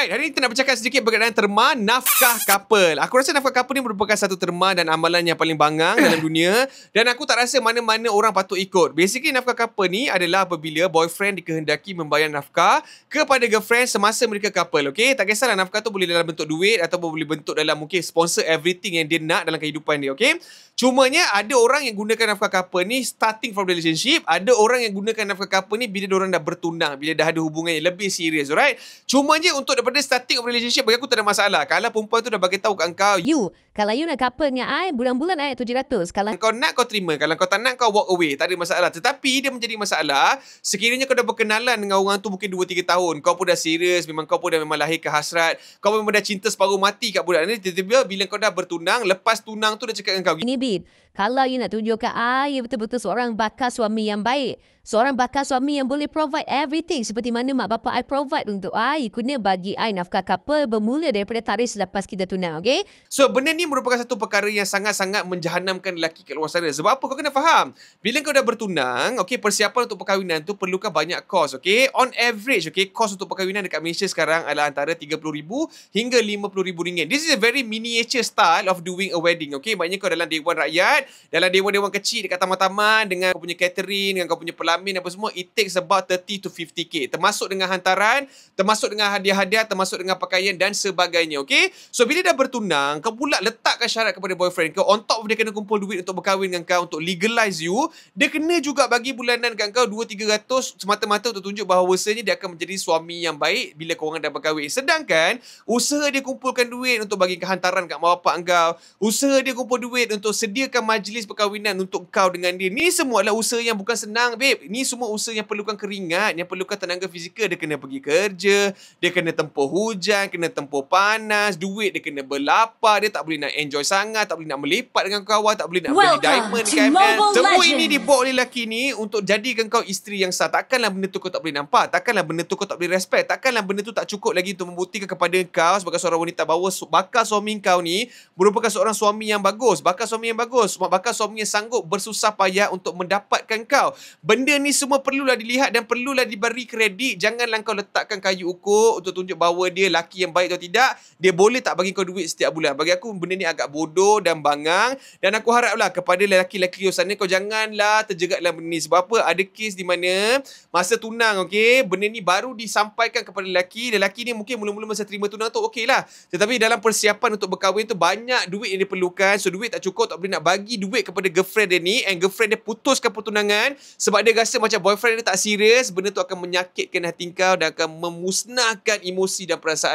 Hari ini kita nak bercakap sedikit berkenaan terma nafkah couple. Aku rasa nafkah couple ni merupakan satu terma dan amalan yang paling bangang dalam dunia. Dan aku tak rasa mana-mana orang patut ikut. Basically nafkah couple ni adalah apabila boyfriend dikehendaki membayar nafkah kepada girlfriend semasa mereka couple. Okay? Tak kisahlah nafkah tu boleh dalam bentuk duit ataupun boleh bentuk dalam mungkin sponsor everything yang dia nak dalam kehidupan dia. Okay? Cumanya ada orang yang gunakan nafkah couple ni starting from relationship. Ada orang yang gunakan nafkah couple ni bila diorang dah bertunang. Bila dah ada hubungan yang lebih serius. Alright? Cumanya untuk daripada starting of relationship bagi aku tak ada masalah. Kalau perempuan tu dah bagi tahu kat engkau, kalau you nak couple dengan I, bulan-bulan I 700. Kalau kau nak kau terima, kalau kau tak nak kau walk away, tak ada masalah. Tetapi dia menjadi masalah sekiranya kau dah berkenalan dengan orang tu mungkin 2-3 tahun, kau pun dah serius, memang kau pun dah memang lahirkan hasrat, kau memang dah cinta separuh mati kat budak ni, tiba-tiba bila kau dah bertunang, lepas tunang tu dia cakap dengan kau, ini Bin, kalau you nak tunjukkan I betul-betul seorang bakal suami yang baik, seorang bakal suami yang boleh provide everything seperti mana mak bapak I provide untuk I, kena bagi I nafkah couple bermula daripada tarikh selepas kita tunang, okay? So, benda ni merupakan satu perkara yang sangat-sangat menjahanamkan lelaki kat luar sana. Sebab apa? Kau kena faham. Bila kau dah bertunang, okay, persiapan untuk perkahwinan tu perlukan banyak kos, okay? On average, okay, kos untuk perkahwinan dekat Malaysia sekarang adalah antara RM30,000 hingga RM50,000. This is a very miniature style of doing a wedding, okay? Maknanya kau dalam dewan rakyat, dalam dewan-dewan kecil dekat taman-taman, dengan kau punya catering, dengan kau punya pelamin, apa semua, it takes about 30 to 50k. Termasuk dengan hantaran, termasuk dengan hadiah-hadiah, termasuk dengan pakaian dan sebagainya, okay? So, bila dah bertunang, kau pula letakkan syarat kepada boyfriend kau, on top dia kena kumpul duit untuk berkahwin dengan kau, untuk legalize you, dia kena juga bagi bulanan kat kau 200-300 semata-mata untuk tunjuk bahawasanya dia akan menjadi suami yang baik bila korang dah berkahwin. Sedangkan usaha dia kumpulkan duit untuk bagi hantaran kat mak bapak kau, usaha dia kumpul duit untuk sediakan majlis perkahwinan untuk kau dengan dia, ni semua adalah usaha yang bukan senang, babe. Ni semua usaha yang perlukan keringat, yang perlukan tenaga fizikal. Dia kena pergi kerja, dia kena tempuh hujan, kena tempuh panas, duit dia kena berlapar, dia tak boleh nak enjoy sangat, tak boleh nak melipat dengan kawan, tak boleh nak beli diamond di KML. Semua ini dibuat oleh lelaki ni untuk jadikan kau isteri yang sah. Takkanlah benda tu kau tak boleh nampak, takkanlah benda tu kau tak boleh respect, takkanlah benda tu tak cukup lagi untuk membuktikan kepada kau sebagai seorang wanita bahawa bakal suami kau ni merupakan seorang suami yang bagus, bakal suami yang bagus, bakal suami yang sanggup bersusah payah untuk mendapatkan kau. Benda ni semua perlulah dilihat dan perlulah diberi kredit. Janganlah kau letakkan kayu ukur untuk tunjuk bahawa dia laki yang baik atau tidak. Dia boleh tak bagi kau duit setiap bulan. Bagi aku benda ni agak bodoh dan bangang, dan aku haraplah kepada lelaki-lelaki di sana, kau janganlah terjerat dalam benda ni. Sebab apa? Ada kes di mana masa tunang, okey, benda ni baru disampaikan kepada lelaki. Lelaki ni mungkin mula-mula masa terima tunang tu okey lah, tetapi dalam persiapan untuk berkahwin tu banyak duit yang diperlukan. So duit tak cukup, tak boleh nak bagi duit kepada girlfriend dia ni, and girlfriend dia putuskan pertunangan sebab dia rasa macam boyfriend dia tak serius. Benda tu akan menyakitkan hati kau dan akan memusnahkan emosi dan perasaan